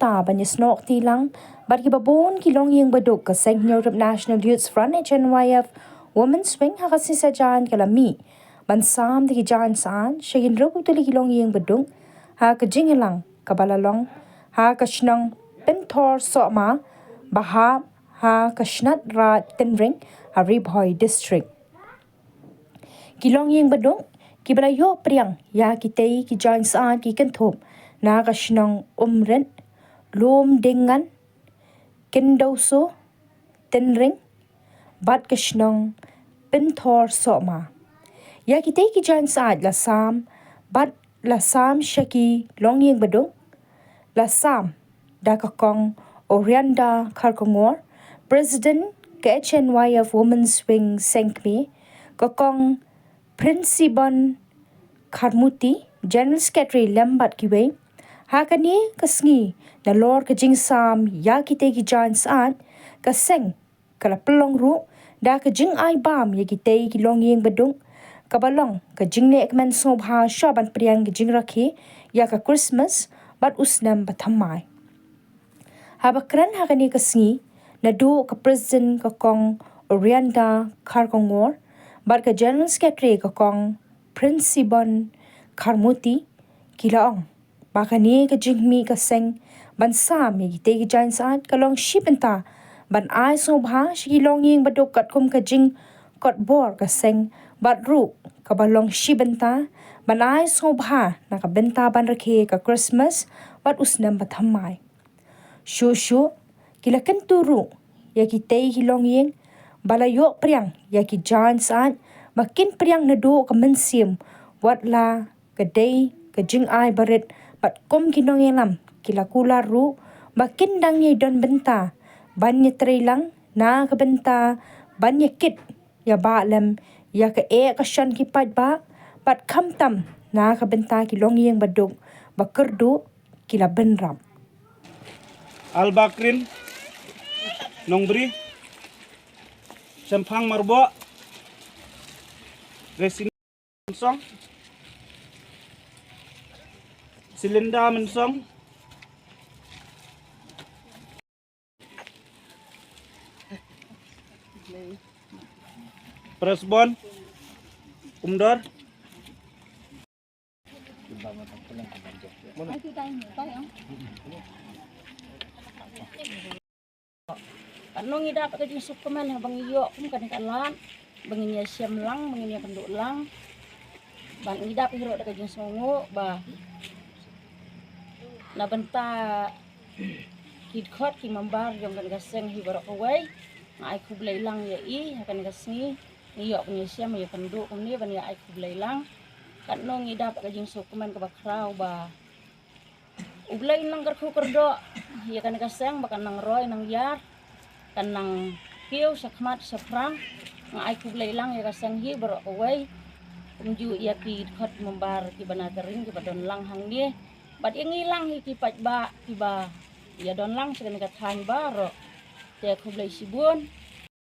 benta banyak snok tilang, bat ki babon ki Longïing baduk ka seng Europe National Youth Front HNYF Women's Wing hakasisa jaiñ kalami. Bansam di ki jaiñ saan, syagin ragu tuli ki Longïing baduk, ha ka jingilang kabalalong, ha ka shnang Pynthorsohma, baha ha ka shnat ra tenring ha Ribhoi District. Ki Longïing baduk, ki balayo priang ya ki tei ki jaiñ saan ki kenthop, na ka shnang umren, lom dengan, kendoso, tenring, bat ka shnang Pynthorsohma. Ya ki tei ki jaiñ saan la sam, bat la sam syaki Longïing baduk, la sam da ka kong Orianda Karkongor, President ke HNYF Women's Wing Sengkmi, ka kong Prinsipon Karmuti, General Secretary Lembat Kiwe, hakani kasngi na lor ka jing sam ya kite ki jaiñ saan ka seng kala pelong ru da ka jing ai bam ya kite ki Longïing baduk ka balong ka jing ne ekmen sobha shaban priang ki jing rakhi ya ka Christmas bat usnam bathamai. Habakran hakani kasngi na do ka President ka kong Orianda Karkongor, bat ka General Secretary ka kong Prinsipon Karmuti kilaong. Bakani ka jingmi ka seng ban sam ya kite ki jaiñ saan kalong shipenta ban ai sobha shi Longïing baduk kat kum ka jing kot bor ka seng bat ru ka balong shibenta ban ai sobha na ka benta ban rakhe ka Christmas bat usnam bathamai. Shu kila kenturu ya kite ki Longïing balayo priang ya ki jaiñ saan makin priang na do ka mensim wat la ka day ka jing ai barit bat kom kinong lam kila kula ru makin dang ye don benta banya trilang na ka benta banya kit ya ba lem ya ka ka shan ki pat ba bat kam tam na ka benta ki Longïing baduk bakerdu kila benram. Albakrin Nongbri Sempang Marbo Resin Song Silinda Mensong Presbon Umdor Anong ida ka jing sukuman bang iyo kum kan kalan bangin ya siam lang bangin ya penduk lang bang ida piro ka jing songo ba na benta kid khot ki mambar jong kan gaseng hi barok away na ai kublay lang ya I kan gasngi iyo punya siam ya penduk kum ni ban ya ai kublay lang kan nong ida ka jing sukuman ka bakraw ba ublay nang garku kerdo ya kan gaseng bakan nang roy nang yar kanang piu sakmat saprang nga ay kublay lang ya kasang hi baro away kumju ya ki khot membar ki banagaring ki badon lang hang ni bad ingi lang hi ki pat ba ya don lang sa ka than baro te kublay sibun